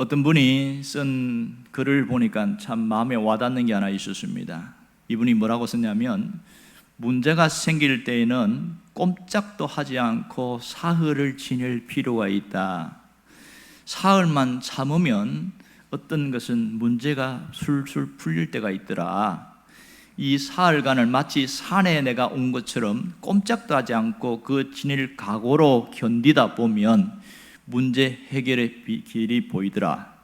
어떤 분이 쓴 글을 보니까 참 마음에 와닿는 게 하나 있었습니다. 이분이 뭐라고 썼냐면, 문제가 생길 때에는 꼼짝도 하지 않고 사흘을 지낼 필요가 있다. 사흘만 참으면 어떤 것은 문제가 술술 풀릴 때가 있더라. 이 사흘간을 마치 산에 내가 온 것처럼 꼼짝도 하지 않고 그 지낼 각오로 견디다 보면 문제 해결의 길이 보이더라.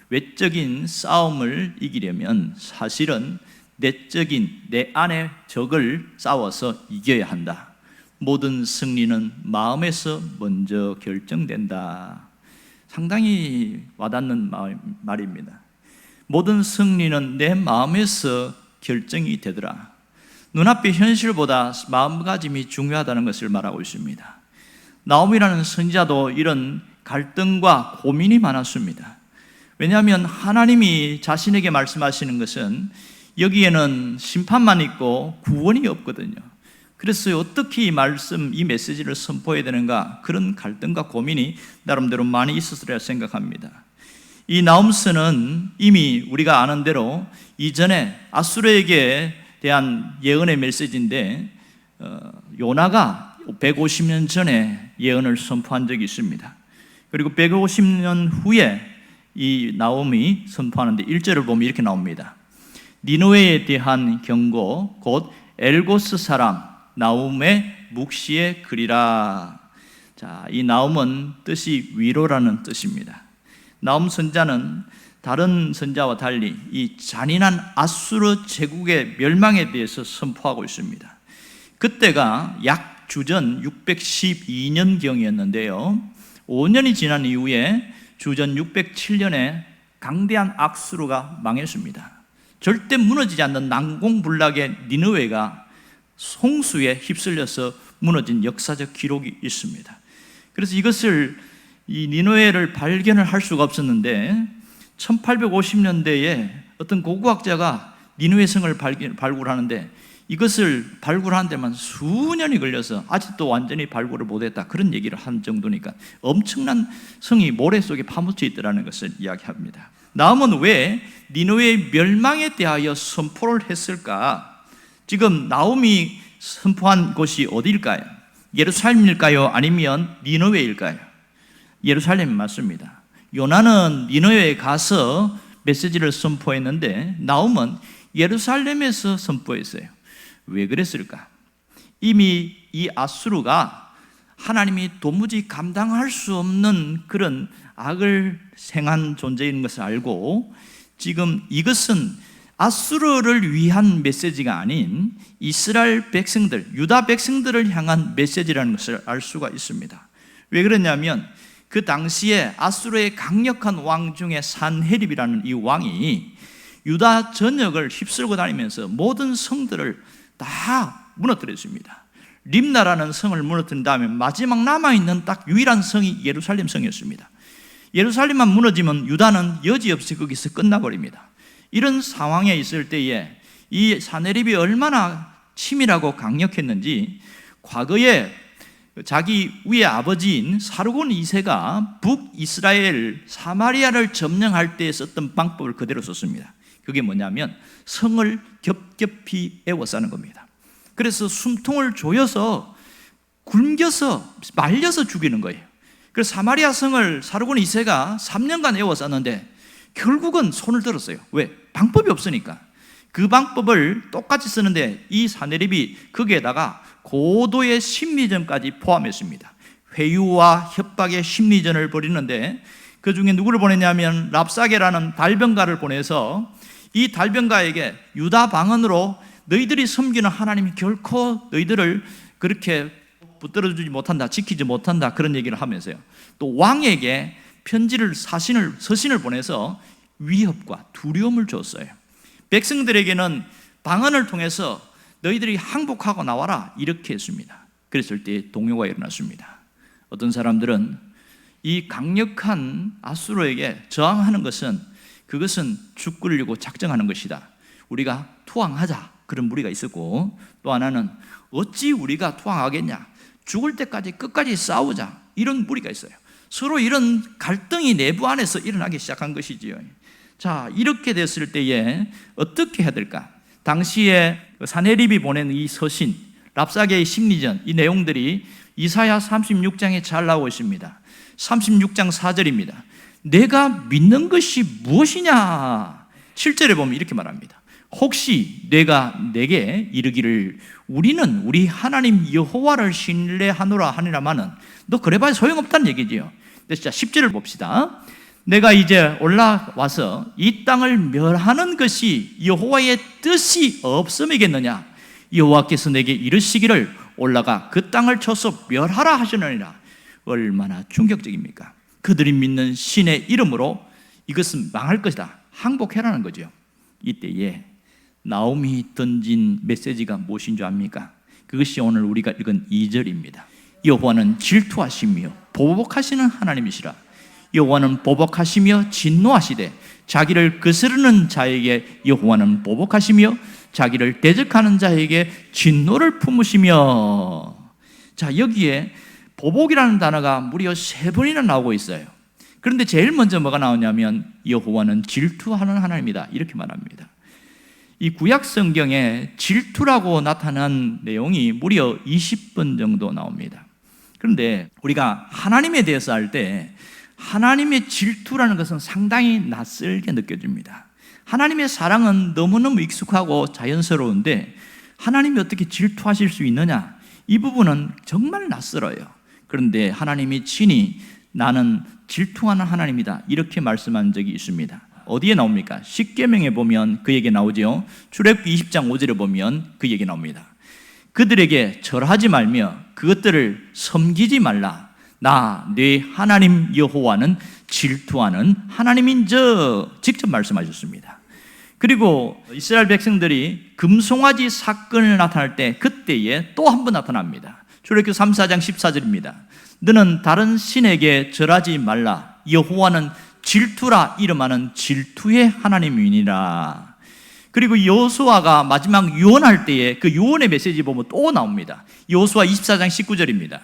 외적인 싸움을 이기려면 사실은 내적인 내 안의 적을 싸워서 이겨야 한다. 모든 승리는 마음에서 먼저 결정된다. 상당히 와닿는 말입니다. 모든 승리는 내 마음에서 결정이 되더라. 눈앞의 현실보다 마음가짐이 중요하다는 것을 말하고 있습니다. 나옴이라는 선지자도 이런 갈등과 고민이 많았습니다. 왜냐하면 하나님이 자신에게 말씀하시는 것은 여기에는 심판만 있고 구원이 없거든요. 그래서 어떻게 이 메시지를 선포해야 되는가, 그런 갈등과 고민이 나름대로 많이 있었으리라 생각합니다. 이 나홈서는 이미 우리가 아는 대로 이전에 아수르에게 대한 예언의 메시지인데, 요나가 150년 전에 예언을 선포한 적이 있습니다. 그리고 150년 후에 이 나홈이 선포하는데 1절을 보면 이렇게 나옵니다. 니느웨에 대한 경고, 곧 엘고스 사람 나홈의 묵시의 글이라. 자, 이 나홈은 뜻이 위로라는 뜻입니다. 나홈 선자는 다른 선자와 달리 이 잔인한 아수르 제국의 멸망에 대해서 선포하고 있습니다. 그때가 약 주전 612년경이었는데요 5년이 지난 이후에 주전 607년에 강대한 아수르가 망했습니다. 절대 무너지지 않는 난공불락의 니느웨가 홍수에 휩쓸려서 무너진 역사적 기록이 있습니다. 그래서 이 니느웨를 발견을 할 수가 없었는데 1850년대에 어떤 고고학자가 니느웨 성을 발굴하는데 이것을 발굴하는 데만 수년이 걸려서 아직도 완전히 발굴을 못했다, 그런 얘기를 한 정도니까 엄청난 성이 모래 속에 파묻혀 있더라는 것을 이야기합니다. 나홈은 왜 니느웨의 멸망에 대하여 선포를 했을까? 지금 나홈이 선포한 곳이 어디일까요? 예루살렘일까요? 아니면 니느웨일까요? 예루살렘이 맞습니다. 요나는 니느웨에 가서 메시지를 선포했는데 나홈은 예루살렘에서 선포했어요. 왜 그랬을까? 이미 이 아수르가 하나님이 도무지 감당할 수 없는 그런 악을 행한 존재인 것을 알고, 지금 이것은 아수르를 위한 메시지가 아닌 이스라엘 백성들, 유다 백성들을 향한 메시지라는 것을 알 수가 있습니다. 왜 그러냐면 그 당시에 아수르의 강력한 왕 중에 산헤립이라는 이 왕이 유다 전역을 휩쓸고 다니면서 모든 성들을 다 무너뜨렸습니다. 림나라는 성을 무너뜨린 다음에 마지막 남아있는 딱 유일한 성이 예루살렘 성이었습니다. 예루살렘만 무너지면 유다는 여지없이 거기서 끝나버립니다. 이런 상황에 있을 때에 이 산헤립이 얼마나 치밀하고 강력했는지, 과거에 자기 위의 아버지인 사르곤 2세가 북이스라엘 사마리아를 점령할 때 썼던 방법을 그대로 썼습니다. 그게 뭐냐면 성을 겹겹이 에워싸는 겁니다. 그래서 숨통을 조여서 굶겨서 말려서 죽이는 거예요. 그래서 사마리아 성을 사르곤 2세가 3년간 에워쌌는데 결국은 손을 들었어요. 왜? 방법이 없으니까. 그 방법을 똑같이 쓰는데 이 산헤립이 거기에다가 고도의 심리전까지 포함했습니다. 회유와 협박의 심리전을 벌이는데 그 중에 누구를 보냈냐면 랍사게라는 달변가를 보내서 이 달변가에게 유다 방언으로 너희들이 섬기는 하나님이 결코 너희들을 그렇게 붙들어주지 못한다, 지키지 못한다, 그런 얘기를 하면서요, 또 왕에게 서신을 보내서 위협과 두려움을 줬어요. 백성들에게는 방언을 통해서 너희들이 항복하고 나와라, 이렇게 했습니다. 그랬을 때 동요가 일어났습니다. 어떤 사람들은 이 강력한 아수르에게 저항하는 그것은 죽 굴리고 작정하는 것이다, 우리가 투항하자, 그런 무리가 있었고, 또 하나는 어찌 우리가 투항하겠냐, 죽을 때까지 끝까지 싸우자, 이런 무리가 있어요. 서로 이런 갈등이 내부 안에서 일어나기 시작한 것이지요. 자, 이렇게 됐을 때에 어떻게 해야 될까? 당시에 사네립이 보낸 이 서신, 랍사게의 심리전, 이 내용들이 이사야 36장에 잘 나오고 있습니다. 36장 4절입니다. 내가 믿는 것이 무엇이냐? 7절에 보면 이렇게 말합니다. 혹시 내가 내게 이르기를 우리는 우리 하나님 여호와를 신뢰하노라 하니라마는 너 그래봐야 소용없다는 얘기지요. 근데 진짜 10절을 봅시다. 내가 이제 올라와서 이 땅을 멸하는 것이 여호와의 뜻이 없음이겠느냐? 여호와께서 내게 이르시기를 올라가 그 땅을 쳐서 멸하라 하시느니라. 얼마나 충격적입니까? 그들이 믿는 신의 이름으로 이것은 망할 것이다, 항복해라는 거죠. 이때에 나오미 던진 메시지가 무엇인 줄 압니까? 그것이 오늘 우리가 읽은 2절입니다. 여호와는 질투하시며 보복하시는 하나님이시라. 여호와는 보복하시며 진노하시되 자기를 거스르는 자에게 여호와는 보복하시며 자기를 대적하는 자에게 진노를 품으시며. 자, 여기에 보복이라는 단어가 무려 3번이나 나오고 있어요. 그런데 제일 먼저 뭐가 나오냐면 여호와는 질투하는 하나님이다, 이렇게 말합니다. 이 구약 성경에 질투라고 나타난 내용이 무려 20번 정도 나옵니다. 그런데 우리가 하나님에 대해서 할 때 하나님의 질투라는 것은 상당히 낯설게 느껴집니다. 하나님의 사랑은 너무너무 익숙하고 자연스러운데 하나님이 어떻게 질투하실 수 있느냐? 이 부분은 정말 낯설어요. 그런데 하나님이 친히 나는 질투하는 하나님이다, 이렇게 말씀한 적이 있습니다. 어디에 나옵니까? 십계명에 보면 그 얘기 나오죠. 출애굽기 20장 5절에 보면 그 얘기 나옵니다. 그들에게 절하지 말며 그것들을 섬기지 말라. 나 네 하나님 여호와는 질투하는 하나님인즉, 직접 말씀하셨습니다. 그리고 이스라엘 백성들이 금송아지 사건을 나타날 때 그때에 또 한 번 나타납니다. 출애굽기 3, 4장 14절입니다. 너는 다른 신에게 절하지 말라. 여호와는 질투라 이름하는 질투의 하나님이니라. 그리고 여호수아가 마지막 유언할 때에 그 유언의 메시지 보면 또 나옵니다. 여호수아 24장 19절입니다.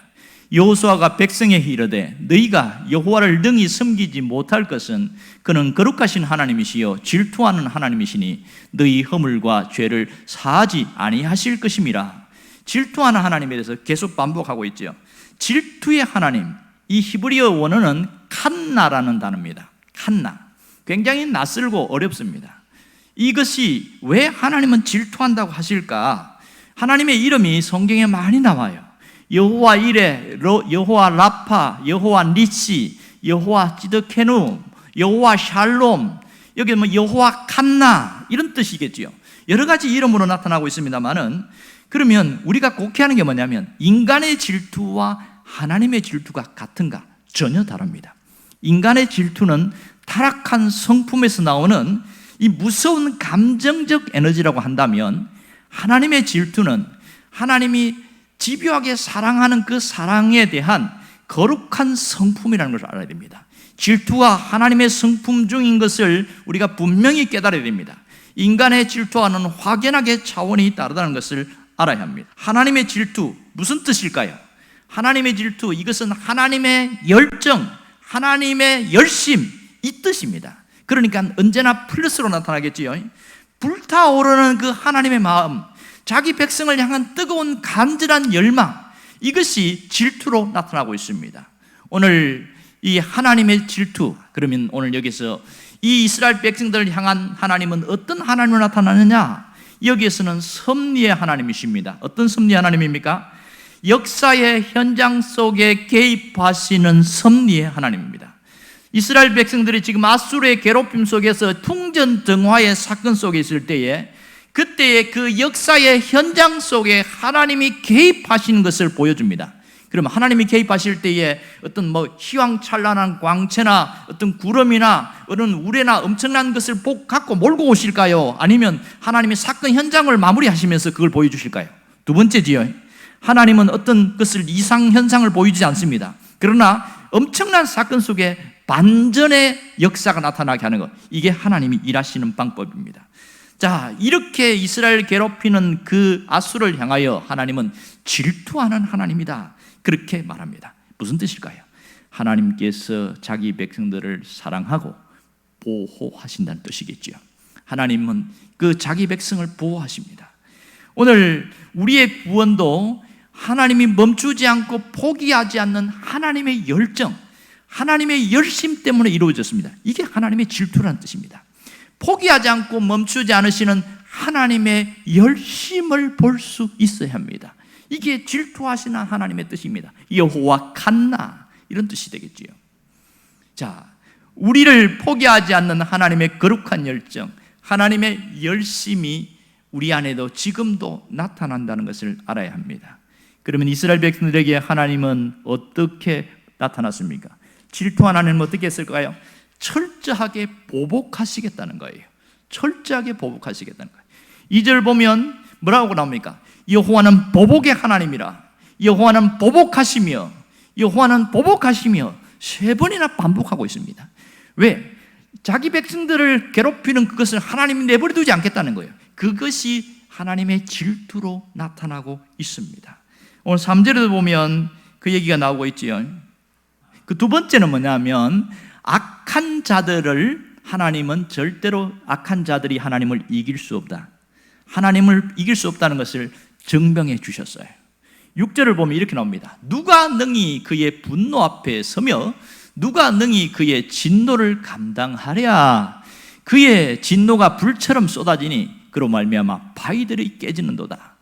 여호수아가 백성에게 이르되 너희가 여호와를 능히 섬기지 못할 것은 그는 거룩하신 하나님이시요 질투하는 하나님이시니 너희 허물과 죄를 사하지 아니하실 것임이라. 질투하는 하나님에 대해서 계속 반복하고 있죠. 질투의 하나님, 이 히브리어 원어는 칸나라는 단어입니다. 칸나. 굉장히 낯설고 어렵습니다. 이것이 왜 하나님은 질투한다고 하실까? 하나님의 이름이 성경에 많이 나와요. 여호와 이레, 여호와 라파, 여호와 니시, 여호와 찌드케누, 여호와 샬롬, 여기 뭐 여호와 칸나 이런 뜻이겠지요. 여러 가지 이름으로 나타나고 있습니다만은, 그러면 우리가 곡해하는 게 뭐냐면 인간의 질투와 하나님의 질투가 같은가? 전혀 다릅니다. 인간의 질투는 타락한 성품에서 나오는 이 무서운 감정적 에너지라고 한다면, 하나님의 질투는 하나님이 집요하게 사랑하는 그 사랑에 대한 거룩한 성품이라는 것을 알아야 됩니다. 질투가 하나님의 성품 중인 것을 우리가 분명히 깨달아야 됩니다. 인간의 질투와는 확연하게 차원이 다르다는 것을 알아야 합니다. 하나님의 질투, 무슨 뜻일까요? 하나님의 질투, 이것은 하나님의 열정, 하나님의 열심, 이 뜻입니다. 그러니까 언제나 플러스로 나타나겠지요. 불타오르는 그 하나님의 마음, 자기 백성을 향한 뜨거운 간절한 열망, 이것이 질투로 나타나고 있습니다. 오늘 이 하나님의 질투, 그러면 오늘 여기서 이 이스라엘 백성들을 향한 하나님은 어떤 하나님으로 나타나느냐? 여기에서는 섭리의 하나님이십니다. 어떤 섭리의 하나님입니까? 역사의 현장 속에 개입하시는 섭리의 하나님입니다. 이스라엘 백성들이 지금 아수르의 괴롭힘 속에서 풍전등화의 사건 속에 있을 때에, 그때의 그 역사의 현장 속에 하나님이 개입하시는 것을 보여줍니다. 그러면 하나님이 개입하실 때에 어떤 뭐 희왕찬란한 광채나 어떤 구름이나 어떤 우레나 엄청난 것을 갖고 몰고 오실까요? 아니면 하나님이 사건 현장을 마무리하시면서 그걸 보여주실까요? 두 번째지요. 하나님은 어떤 것을 이상 현상을 보여주지 않습니다. 그러나 엄청난 사건 속에 반전의 역사가 나타나게 하는 것, 이게 하나님이 일하시는 방법입니다. 자, 이렇게 이스라엘 괴롭히는 그 아수를 향하여 하나님은 질투하는 하나님이다, 그렇게 말합니다. 무슨 뜻일까요? 하나님께서 자기 백성들을 사랑하고 보호하신다는 뜻이겠죠. 하나님은 그 자기 백성을 보호하십니다. 오늘 우리의 구원도 하나님이 멈추지 않고 포기하지 않는 하나님의 열정, 하나님의 열심 때문에 이루어졌습니다. 이게 하나님의 질투라는 뜻입니다. 포기하지 않고 멈추지 않으시는 하나님의 열심을 볼 수 있어야 합니다. 이게 질투하시는 하나님의 뜻입니다. 여호와 칸나, 이런 뜻이 되겠지요. 자, 우리를 포기하지 않는 하나님의 거룩한 열정, 하나님의 열심이 우리 안에도 지금도 나타난다는 것을 알아야 합니다. 그러면 이스라엘 백성들에게 하나님은 어떻게 나타났습니까? 질투한 하나님은 어떻게 했을까요? 철저하게 보복하시겠다는 거예요. 철저하게 보복하시겠다는 거예요. 2절 보면 뭐라고 나옵니까? 여호와는 보복의 하나님이라. 여호와는 보복하시며, 여호와는 보복하시며 3번이나 반복하고 있습니다. 왜? 자기 백성들을 괴롭히는 그것을 하나님이 내버려 두지 않겠다는 거예요. 그것이 하나님의 질투로 나타나고 있습니다. 오늘 3절에도 보면 그 얘기가 나오고 있지요. 그 두 번째는 뭐냐면, 악한 자들을 하나님은 절대로, 악한 자들이 하나님을 이길 수 없다, 하나님을 이길 수 없다는 것을 증명해 주셨어요. 6절을 보면 이렇게 나옵니다. 누가 능히 그의 분노 앞에 서며 누가 능히 그의 진노를 감당하랴. 그의 진노가 불처럼 쏟아지니 그로 말미암아 바위들이 깨지는도다.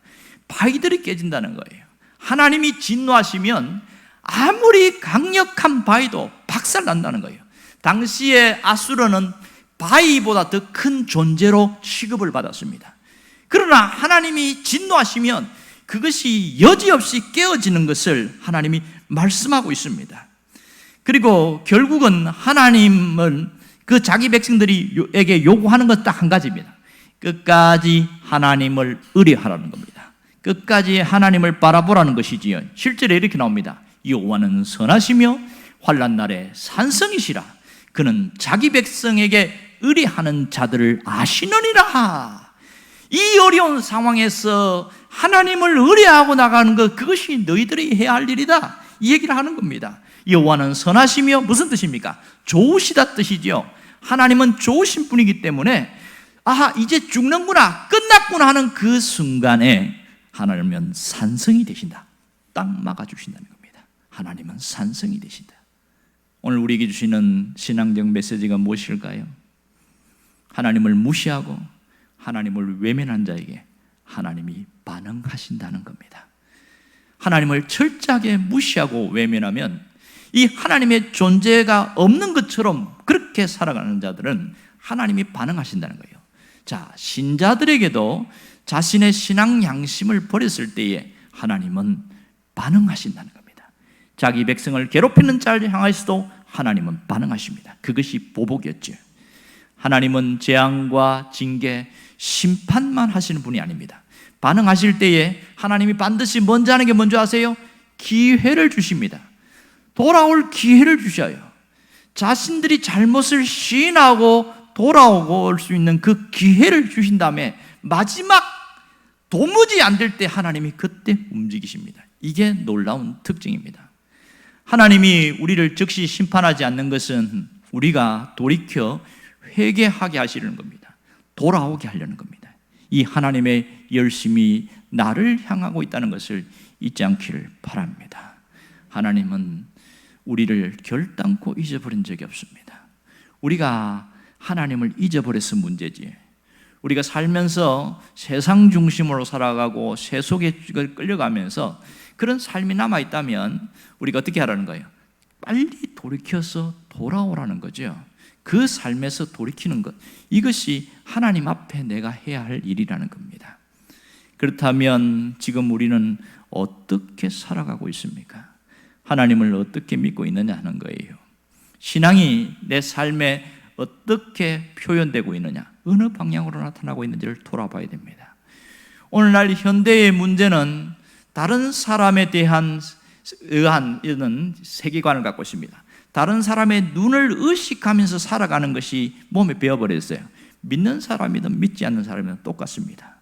바위들이 깨진다는 거예요. 하나님이 진노하시면 아무리 강력한 바위도 박살난다는 거예요. 당시에 아수르는 바위보다 더 큰 존재로 취급을 받았습니다. 그러나 하나님이 진노하시면 그것이 여지없이 깨어지는 것을 하나님이 말씀하고 있습니다. 그리고 결국은 하나님은 그 자기 백성들에게 요구하는 것 딱 한 가지입니다. 끝까지 하나님을 의뢰하라는 겁니다. 끝까지 하나님을 바라보라는 것이지요. 실제로 이렇게 나옵니다. 여호와는 선하시며 환난 날에 산성이시라. 그는 자기 백성에게 의뢰하는 자들을 아시느니라. 이 어려운 상황에서 하나님을 의뢰하고 나가는 것, 그것이 너희들이 해야 할 일이다, 이 얘기를 하는 겁니다. 여호와는 선하시며 무슨 뜻입니까? 좋으시다 뜻이죠. 하나님은 좋으신 분이기 때문에 이제 죽는구나, 끝났구나 하는 그 순간에 하나님은 산성이 되신다, 딱 막아주신다는 겁니다. 하나님은 산성이 되신다. 오늘 우리에게 주시는 신앙적 메시지가 무엇일까요? 하나님을 무시하고 하나님을 외면한 자에게 하나님이 반응하신다는 겁니다. 하나님을 철저하게 무시하고 외면하면 이 하나님의 존재가 없는 것처럼 그렇게 살아가는 자들은 하나님이 반응하신다는 거예요. 자, 신자들에게도 자신의 신앙 양심을 버렸을 때에 하나님은 반응하신다는 겁니다. 자기 백성을 괴롭히는 자를 향해서도 하나님은 반응하십니다. 그것이 보복이었죠. 하나님은 재앙과 징계, 심판만 하시는 분이 아닙니다. 반응하실 때에 하나님이 반드시 먼저 하는 게 뭔지 아세요? 기회를 주십니다. 돌아올 기회를 주셔요. 자신들이 잘못을 시인하고 돌아올 수 있는 그 기회를 주신 다음에 마지막 도무지 안 될 때 하나님이 그때 움직이십니다. 이게 놀라운 특징입니다. 하나님이 우리를 즉시 심판하지 않는 것은 우리가 돌이켜 회개하게 하시려는 겁니다. 돌아오게 하려는 겁니다. 이 하나님의 열심이 나를 향하고 있다는 것을 잊지 않기를 바랍니다. 하나님은 우리를 결단코 잊어버린 적이 없습니다. 우리가 하나님을 잊어버려서 문제지. 우리가 살면서 세상 중심으로 살아가고 세속에 끌려가면서 그런 삶이 남아있다면 우리가 어떻게 하라는 거예요? 빨리 돌이켜서 돌아오라는 거죠. 그 삶에서 돌이키는 것, 이것이 하나님 앞에 내가 해야 할 일이라는 겁니다. 그렇다면 지금 우리는 어떻게 살아가고 있습니까? 하나님을 어떻게 믿고 있느냐 하는 거예요. 신앙이 내 삶에 어떻게 표현되고 있느냐, 어느 방향으로 나타나고 있는지를 돌아봐야 됩니다. 오늘날 현대의 문제는 다른 사람에 대한 이런 세계관을 갖고 있습니다. 다른 사람의 눈을 의식하면서 살아가는 것이 몸에 배어버렸어요. 믿는 사람이든 믿지 않는 사람이든 똑같습니다.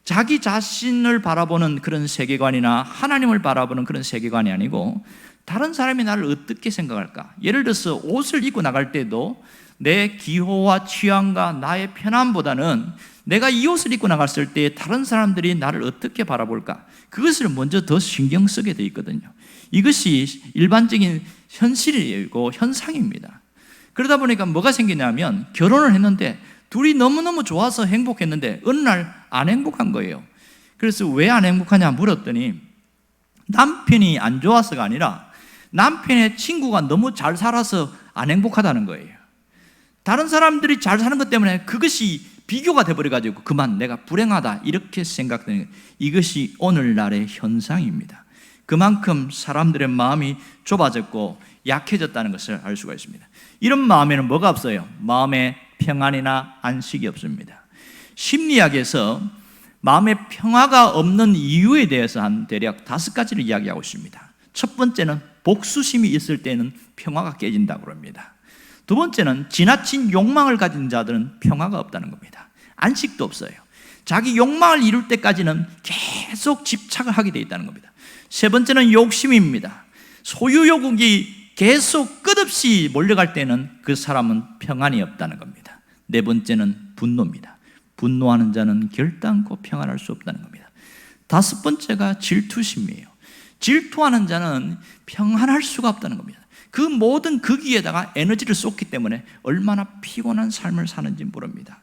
자기 자신을 바라보는 그런 세계관이나 하나님을 바라보는 그런 세계관이 아니고 다른 사람이 나를 어떻게 생각할까? 예를 들어서 옷을 입고 나갈 때도 내 기호와 취향과 나의 편함보다는 내가 이 옷을 입고 나갔을 때 다른 사람들이 나를 어떻게 바라볼까? 그것을 먼저 더 신경 쓰게 돼 있거든요. 이것이 일반적인 현실이고 현상입니다. 그러다 보니까 뭐가 생기냐면 결혼을 했는데 둘이 너무너무 좋아서 행복했는데 어느 날 안 행복한 거예요. 그래서 왜 안 행복하냐 물었더니 남편이 안 좋아서가 아니라 남편의 친구가 너무 잘 살아서 안 행복하다는 거예요. 다른 사람들이 잘 사는 것 때문에 그것이 비교가 돼버려가지고 그만 내가 불행하다 이렇게 생각되는 거예요. 이것이 오늘날의 현상입니다. 그만큼 사람들의 마음이 좁아졌고 약해졌다는 것을 알 수가 있습니다. 이런 마음에는 뭐가 없어요? 마음에 평안이나 안식이 없습니다. 심리학에서 마음의 평화가 없는 이유에 대해서 한 대략 5가지를 이야기하고 있습니다. 첫 번째는 복수심이 있을 때는 평화가 깨진다고 합니다. 두 번째는 지나친 욕망을 가진 자들은 평화가 없다는 겁니다. 안식도 없어요. 자기 욕망을 이룰 때까지는 계속 집착을 하게 되어 있다는 겁니다. 세 번째는 욕심입니다. 소유욕이 계속 끝없이 몰려갈 때는 그 사람은 평안이 없다는 겁니다. 네 번째는 분노입니다. 분노하는 자는 결단코 평안할 수 없다는 겁니다. 다섯 번째가 질투심이에요. 질투하는 자는 평안할 수가 없다는 겁니다. 그 모든 거기에다가 에너지를 쏟기 때문에 얼마나 피곤한 삶을 사는지 모릅니다.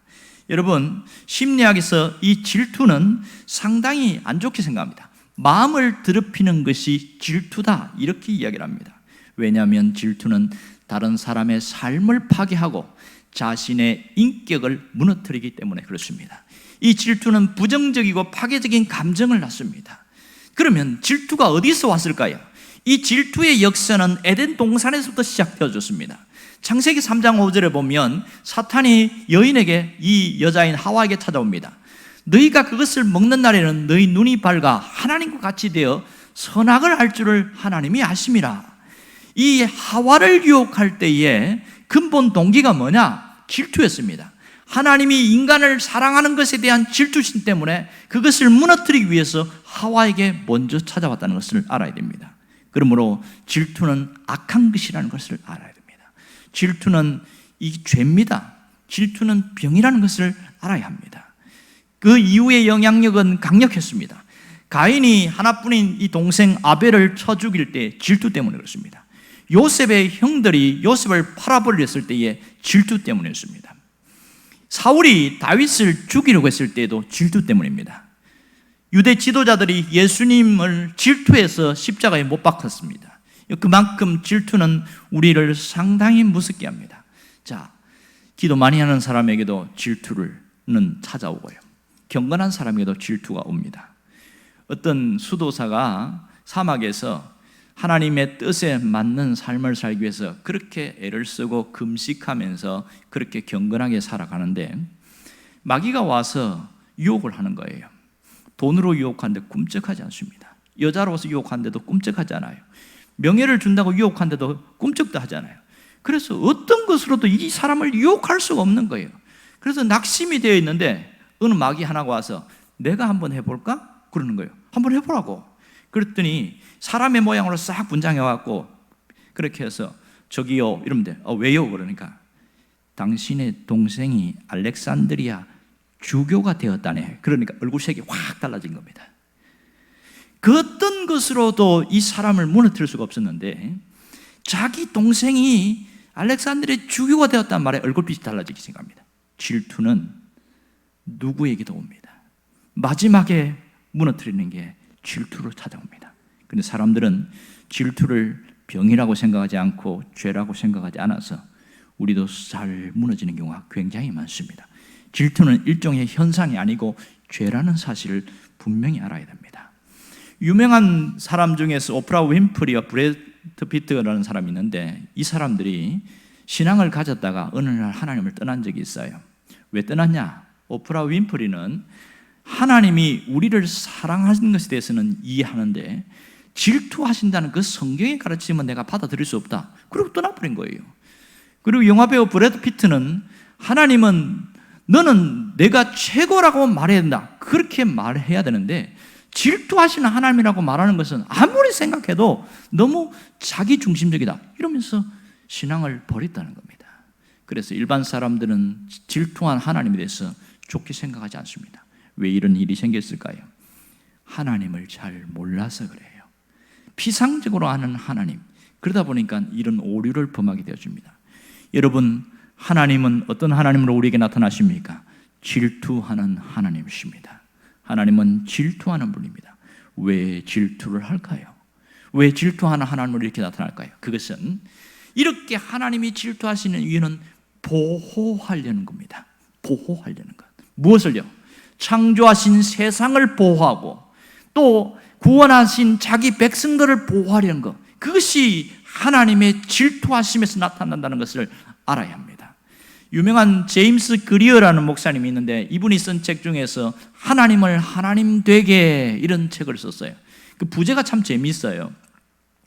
여러분, 심리학에서 이 질투는 상당히 안 좋게 생각합니다. 마음을 더럽히는 것이 질투다 이렇게 이야기를 합니다. 왜냐하면 질투는 다른 사람의 삶을 파괴하고 자신의 인격을 무너뜨리기 때문에 그렇습니다. 이 질투는 부정적이고 파괴적인 감정을 낳습니다. 그러면 질투가 어디서 왔을까요? 이 질투의 역사는 에덴 동산에서부터 시작되어졌습니다. 창세기 3장 5절에 보면 사탄이 여인에게, 이 여자인 하와에게 찾아옵니다. 너희가 그것을 먹는 날에는 너희 눈이 밝아 하나님과 같이 되어 선악을 알 줄을 하나님이 아심이라. 이 하와를 유혹할 때에 근본 동기가 뭐냐? 질투였습니다. 하나님이 인간을 사랑하는 것에 대한 질투심 때문에 그것을 무너뜨리기 위해서 하와에게 먼저 찾아왔다는 것을 알아야 됩니다. 그러므로 질투는 악한 것이라는 것을 알아야 됩니다. 질투는 이 죄입니다. 질투는 병이라는 것을 알아야 합니다. 그 이후의 영향력은 강력했습니다. 가인이 하나뿐인 이 동생 아벨을 쳐 죽일 때 질투 때문에 그렇습니다. 요셉의 형들이 요셉을 팔아버렸을 때의 질투 때문이었습니다. 사울이 다윗을 죽이려고 했을 때도 질투 때문입니다. 유대 지도자들이 예수님을 질투해서 십자가에 못 박았습니다. 그만큼 질투는 우리를 상당히 무섭게 합니다. 자, 기도 많이 하는 사람에게도 질투는 찾아오고요. 경건한 사람에게도 질투가 옵니다. 어떤 수도사가 사막에서 하나님의 뜻에 맞는 삶을 살기 위해서 그렇게 애를 쓰고 금식하면서 그렇게 경건하게 살아가는데 마귀가 와서 유혹을 하는 거예요. 돈으로 유혹하는데 꿈쩍하지 않습니다. 여자로 와서 유혹하는데도 꿈쩍하지 않아요. 명예를 준다고 유혹하는데도 꿈쩍도 하지 않아요. 그래서 어떤 것으로도 이 사람을 유혹할 수가 없는 거예요. 그래서 낙심이 되어 있는데 어느 마귀 하나가 와서 내가 한번 해볼까? 그러는 거예요. 한번 해보라고. 그랬더니 사람의 모양으로 싹 분장해갖고 그렇게 해서 저기요 이러면 돼. 왜요? 그러니까 당신의 동생이 알렉산드리아 주교가 되었다네. 그러니까 얼굴색이 확 달라진 겁니다. 그 어떤 것으로도 이 사람을 무너뜨릴 수가 없었는데 자기 동생이 알렉산드리아 주교가 되었단 말에 얼굴빛이 달라지기 시작합니다. 질투는 누구에게도 옵니다. 마지막에 무너뜨리는 게 질투로 찾아옵니다. 그런데 사람들은 질투를 병이라고 생각하지 않고 죄라고 생각하지 않아서 우리도 잘 무너지는 경우가 굉장히 많습니다. 질투는 일종의 현상이 아니고 죄라는 사실을 분명히 알아야 됩니다. 유명한 사람 중에서 오프라 윈프리와 브래드 피트라는 사람이 있는데 이 사람들이 신앙을 가졌다가 어느 날 하나님을 떠난 적이 있어요. 왜 떠났냐? 오프라 윈프리는 하나님이 우리를 사랑하시는 것에 대해서는 이해하는데 질투하신다는 그 성경의 가르침은 내가 받아들일 수 없다. 그리고 떠나버린 거예요. 그리고 영화배우 브래드 피트는 하나님은 너는 내가 최고라고 말해야 된다. 그렇게 말해야 되는데 질투하시는 하나님이라고 말하는 것은 아무리 생각해도 너무 자기중심적이다 이러면서 신앙을 버렸다는 겁니다. 그래서 일반 사람들은 질투한 하나님에 대해서 좋게 생각하지 않습니다. 왜 이런 일이 생겼을까요? 하나님을 잘 몰라서 그래요. 피상적으로 아는 하나님, 그러다 보니까 이런 오류를 범하게 되어집니다. 여러분, 하나님은 어떤 하나님으로 우리에게 나타나십니까? 질투하는 하나님이십니다. 하나님은 질투하는 분입니다. 왜 질투를 할까요? 왜 질투하는 하나님으로 이렇게 나타날까요? 그것은 이렇게 하나님이 질투하시는 이유는 보호하려는 겁니다. 보호하려는 것. 무엇을요? 창조하신 세상을 보호하고 또 구원하신 자기 백성들을 보호하려는 것. 그것이 하나님의 질투하심에서 나타난다는 것을 알아야 합니다. 유명한 제임스 그리어라는 목사님이 있는데 이분이 쓴 책 중에서 하나님을 하나님 되게 이런 책을 썼어요. 그 부제가 참 재미있어요.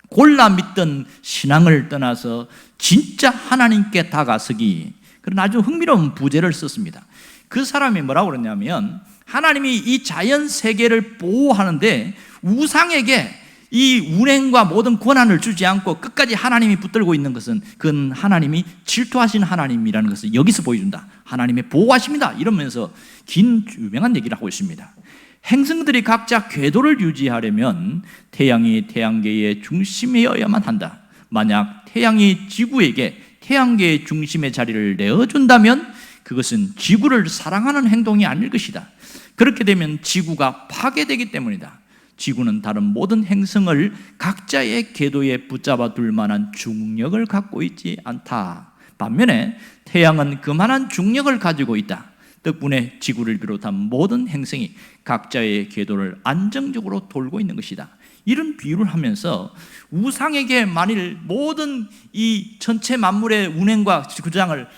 골라 믿던 신앙을 떠나서 진짜 하나님께 다가서기, 그런 아주 흥미로운 부제를 썼습니다. 그 사람이 뭐라고 그러냐면 하나님이 이 자연 세계를 보호하는데 우상에게 이 운행과 모든 권한을 주지 않고 끝까지 하나님이 붙들고 있는 것은 그건 하나님이 질투하신 하나님이라는 것을 여기서 보여준다. 하나님의 보호하십니다 이러면서 긴 유명한 얘기를 하고 있습니다. 행성들이 각자 궤도를 유지하려면 태양이 태양계의 중심이어야만 한다. 만약 태양이 지구에게 태양계의 중심의 자리를 내어준다면 그것은 지구를 사랑하는 행동이 아닐 것이다. 그렇게 되면 지구가 파괴되기 때문이다. 지구는 다른 모든 행성을 각자의 궤도에 붙잡아 둘 만한 중력을 갖고 있지 않다. 반면에 태양은 그만한 중력을 가지고 있다. 덕분에 지구를 비롯한 모든 행성이 각자의 궤도를 안정적으로 돌고 있는 것이다. 이런 비유를 하면서 우상에게 만일 모든 이 전체 만물의 운행과 주장을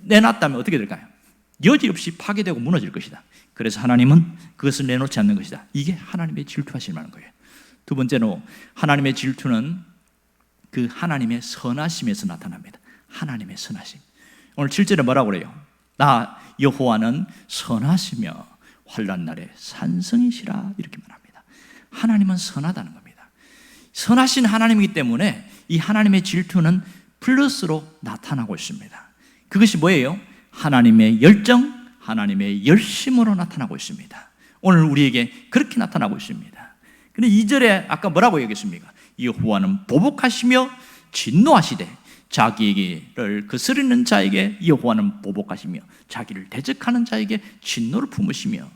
내놨다면 어떻게 될까요? 여지없이 파괴되고 무너질 것이다. 그래서 하나님은 그것을 내놓지 않는 것이다. 이게 하나님의 질투하실 만한 거예요. 두 번째로 하나님의 질투는 그 하나님의 선하심에서 나타납니다. 하나님의 선하심. 오늘 7절에 뭐라고 그래요? 나 여호와는 선하시며 환난 날에 산성이시라 이렇게 말합니다. 하나님은 선하다는 겁니다. 선하신 하나님이기 때문에 이 하나님의 질투는 플러스로 나타나고 있습니다. 그것이 뭐예요? 하나님의 열정, 하나님의 열심으로 나타나고 있습니다. 오늘 우리에게 그렇게 나타나고 있습니다. 근데 2절에 아까 뭐라고 얘기했습니까? 여호와는 보복하시며 진노하시되 자기를 거스르는 자에게 여호와는 보복하시며 자기를 대적하는 자에게 진노를 품으시며,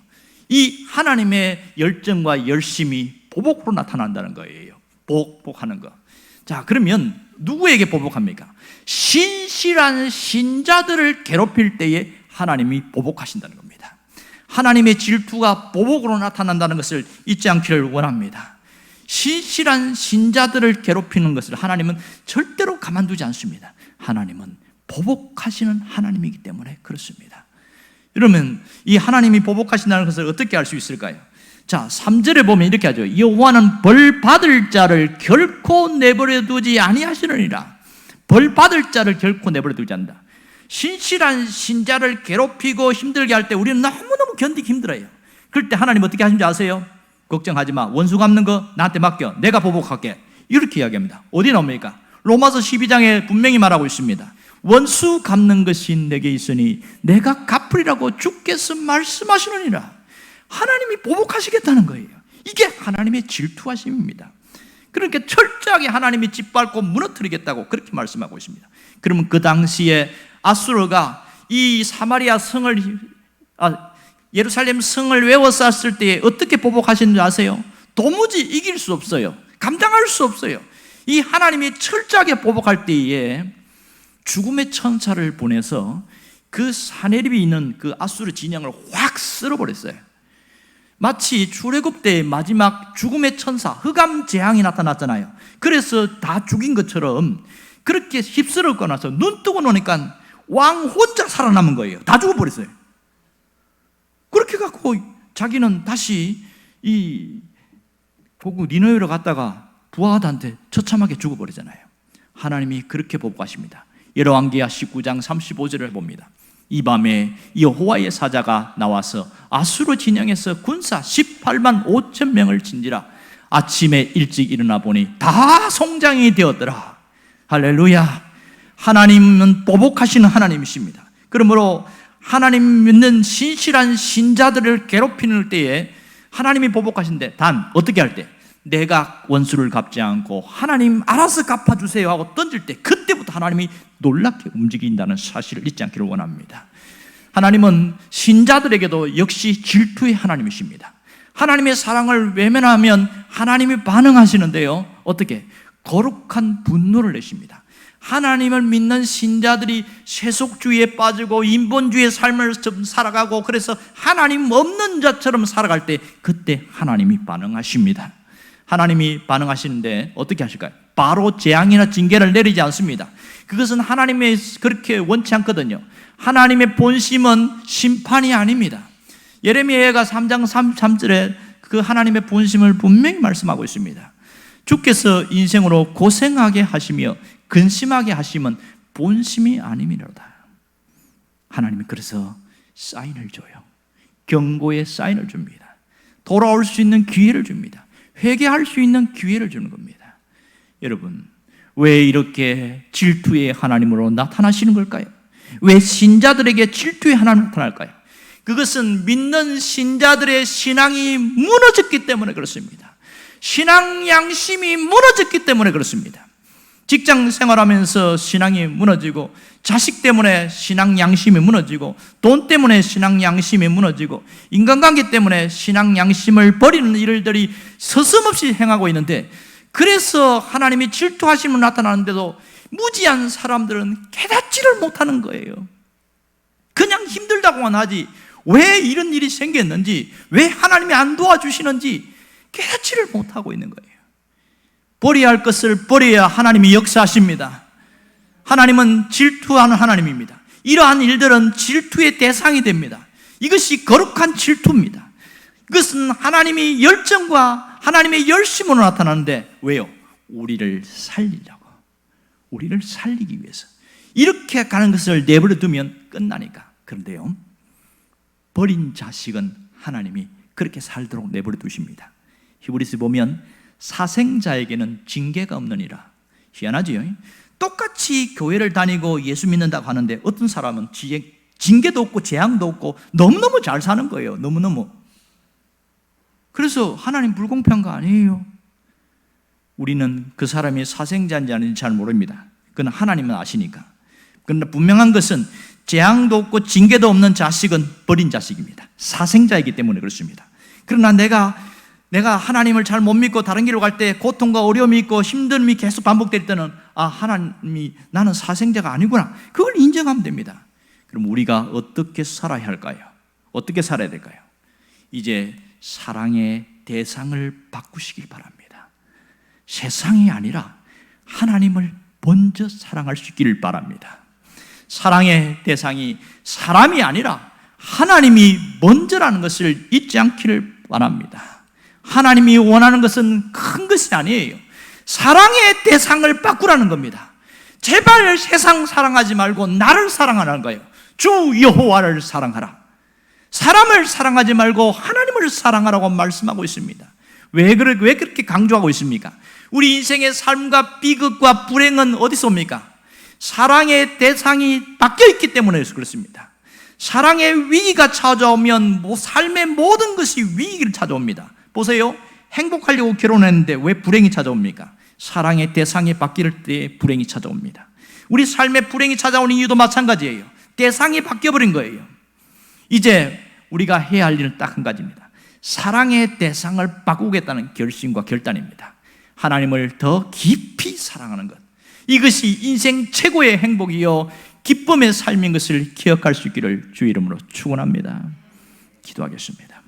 이 하나님의 열정과 열심이 보복으로 나타난다는 거예요. 보복하는 거. 자, 그러면 누구에게 보복합니까? 신실한 신자들을 괴롭힐 때에 하나님이 보복하신다는 겁니다. 하나님의 질투가 보복으로 나타난다는 것을 잊지 않기를 원합니다. 신실한 신자들을 괴롭히는 것을 하나님은 절대로 가만두지 않습니다. 하나님은 보복하시는 하나님이기 때문에 그렇습니다. 그러면 이 하나님이 보복하신다는 것을 어떻게 알 수 있을까요? 자, 3절에 보면 이렇게 하죠. 여호와는 벌 받을 자를 결코 내버려 두지 아니하시느니라. 벌 받을 자를 결코 내버려 두지 않는다. 신실한 신자를 괴롭히고 힘들게 할 때 우리는 너무너무 견디기 힘들어요. 그럴 때 하나님 어떻게 하시는지 아세요? 걱정하지 마. 원수 갚는 거 나한테 맡겨. 내가 보복할게. 이렇게 이야기합니다. 어디 나옵니까? 로마서 12장에 분명히 말하고 있습니다. 원수 갚는 것이 내게 있으니 내가 갚으리라고 주께서 말씀하시느니라. 하나님이 보복하시겠다는 거예요. 이게 하나님의 질투하심입니다. 그러니까 철저하게 하나님이 짓밟고 무너뜨리겠다고 그렇게 말씀하고 있습니다. 그러면 그 당시에 아수르가 이 사마리아 성을 예루살렘 성을 외워쌌을 때에 어떻게 보복하시는지 아세요? 도무지 이길 수 없어요. 감당할 수 없어요. 이 하나님이 철저하게 보복할 때에 죽음의 천사를 보내서 그 사내립이 있는 그 아수르 진영을 확 쓸어버렸어요. 마치 출애굽 때의 마지막 죽음의 천사 흑암 재앙이 나타났잖아요. 그래서 다 죽인 것처럼 그렇게 휩쓸었고 나서 눈 뜨고 노니까 왕 혼자 살아남은 거예요. 다 죽어버렸어요. 그렇게 갖고 자기는 다시 이 고국 니느웨로 갔다가 부하드한테 처참하게 죽어버리잖아요. 하나님이 그렇게 보복하십니다. 열왕기하 19장 35절을 봅니다. 이 밤에 여호와의 사자가 나와서 아수르 진영에서 군사 18만 5천 명을 진지라. 아침에 일찍 일어나 보니 다 송장이 되었더라. 할렐루야. 하나님은 보복하시는 하나님이십니다. 그러므로 하나님 믿는 신실한 신자들을 괴롭히는 때에 하나님이 보복하신데, 단 어떻게 할 때? 내가 원수를 갚지 않고 하나님 알아서 갚아주세요 하고 던질 때, 그때부터 하나님이 놀랍게 움직인다는 사실을 잊지 않기를 원합니다. 하나님은 신자들에게도 역시 질투의 하나님이십니다. 하나님의 사랑을 외면하면 하나님이 반응하시는데요, 어떻게? 거룩한 분노를 내십니다. 하나님을 믿는 신자들이 세속주의에 빠지고 인본주의의 삶을 좀 살아가고, 그래서 하나님 없는 자처럼 살아갈 때, 그때 하나님이 반응하십니다. 하나님이 반응하시는데 어떻게 하실까요? 바로 재앙이나 징계를 내리지 않습니다. 그것은 하나님의 그렇게 원치 않거든요. 하나님의 본심은 심판이 아닙니다. 예레미야가 3장 33절에 그 하나님의 본심을 분명히 말씀하고 있습니다. 주께서 인생으로 고생하게 하시며 근심하게 하시면 본심이 아님이로다. 하나님이 그래서 사인을 줘요. 경고의 사인을 줍니다. 돌아올 수 있는 기회를 줍니다. 회개할 수 있는 기회를 주는 겁니다. 여러분, 왜 이렇게 질투의 하나님으로 나타나시는 걸까요? 왜 신자들에게 질투의 하나님으로 나타날까요? 그것은 믿는 신자들의 신앙이 무너졌기 때문에 그렇습니다. 신앙 양심이 무너졌기 때문에 그렇습니다. 직장 생활하면서 신앙이 무너지고, 자식 때문에 신앙 양심이 무너지고, 돈 때문에 신앙 양심이 무너지고, 인간관계 때문에 신앙 양심을 버리는 일들이 서슴없이 행하고 있는데, 그래서 하나님이 질투하심으로 나타나는데도 무지한 사람들은 깨닫지를 못하는 거예요. 그냥 힘들다고만 하지 왜 이런 일이 생겼는지, 왜 하나님이 안 도와주시는지 깨닫지를 못하고 있는 거예요. 버려야 할 것을 버려야 하나님이 역사하십니다. 하나님은 질투하는 하나님입니다. 이러한 일들은 질투의 대상이 됩니다. 이것이 거룩한 질투입니다. 이것은 하나님이 열정과 하나님의 열심으로 나타나는데, 왜요? 우리를 살리려고, 우리를 살리기 위해서 이렇게 가는 것을 내버려 두면 끝나니까. 그런데요, 버린 자식은 하나님이 그렇게 살도록 내버려 두십니다. 히브리서 보면 사생자에게는 징계가 없느니라. 희한하지요? 똑같이 교회를 다니고 예수 믿는다고 하는데 어떤 사람은 징계도 없고 재앙도 없고 너무너무 잘 사는 거예요. 너무너무. 그래서 하나님 불공평한 거 아니에요. 우리는 그 사람이 사생자인지 아닌지 잘 모릅니다. 그건 하나님은 아시니까. 그러나 분명한 것은 재앙도 없고 징계도 없는 자식은 버린 자식입니다. 사생자이기 때문에 그렇습니다. 그러나 내가 하나님을 잘 못 믿고 다른 길로 갈 때 고통과 어려움이 있고 힘듦이 계속 반복될 때는, 아, 하나님이 나는 사생자가 아니구나, 그걸 인정하면 됩니다. 그럼 우리가 어떻게 살아야 할까요? 어떻게 살아야 될까요? 이제 사랑의 대상을 바꾸시길 바랍니다. 세상이 아니라 하나님을 먼저 사랑할 수 있기를 바랍니다. 사랑의 대상이 사람이 아니라 하나님이 먼저라는 것을 잊지 않기를 바랍니다. 하나님이 원하는 것은 큰 것이 아니에요. 사랑의 대상을 바꾸라는 겁니다. 제발 세상 사랑하지 말고 나를 사랑하라는 거예요. 주 여호와를 사랑하라. 사람을 사랑하지 말고 하나님을 사랑하라고 말씀하고 있습니다. 왜 그렇게 강조하고 있습니까? 우리 인생의 삶과 비극과 불행은 어디서 옵니까? 사랑의 대상이 바뀌어 있기 때문에 그렇습니다. 사랑의 위기가 찾아오면 삶의 모든 것이 위기를 찾아옵니다. 보세요. 행복하려고 결혼했는데 왜 불행이 찾아옵니까? 사랑의 대상이 바뀔 때 불행이 찾아옵니다. 우리 삶에 불행이 찾아오는 이유도 마찬가지예요. 대상이 바뀌어버린 거예요. 이제 우리가 해야 할 일은 딱 한 가지입니다. 사랑의 대상을 바꾸겠다는 결심과 결단입니다. 하나님을 더 깊이 사랑하는 것, 이것이 인생 최고의 행복이요 기쁨의 삶인 것을 기억할 수 있기를 주의 이름으로 축원합니다. 기도하겠습니다.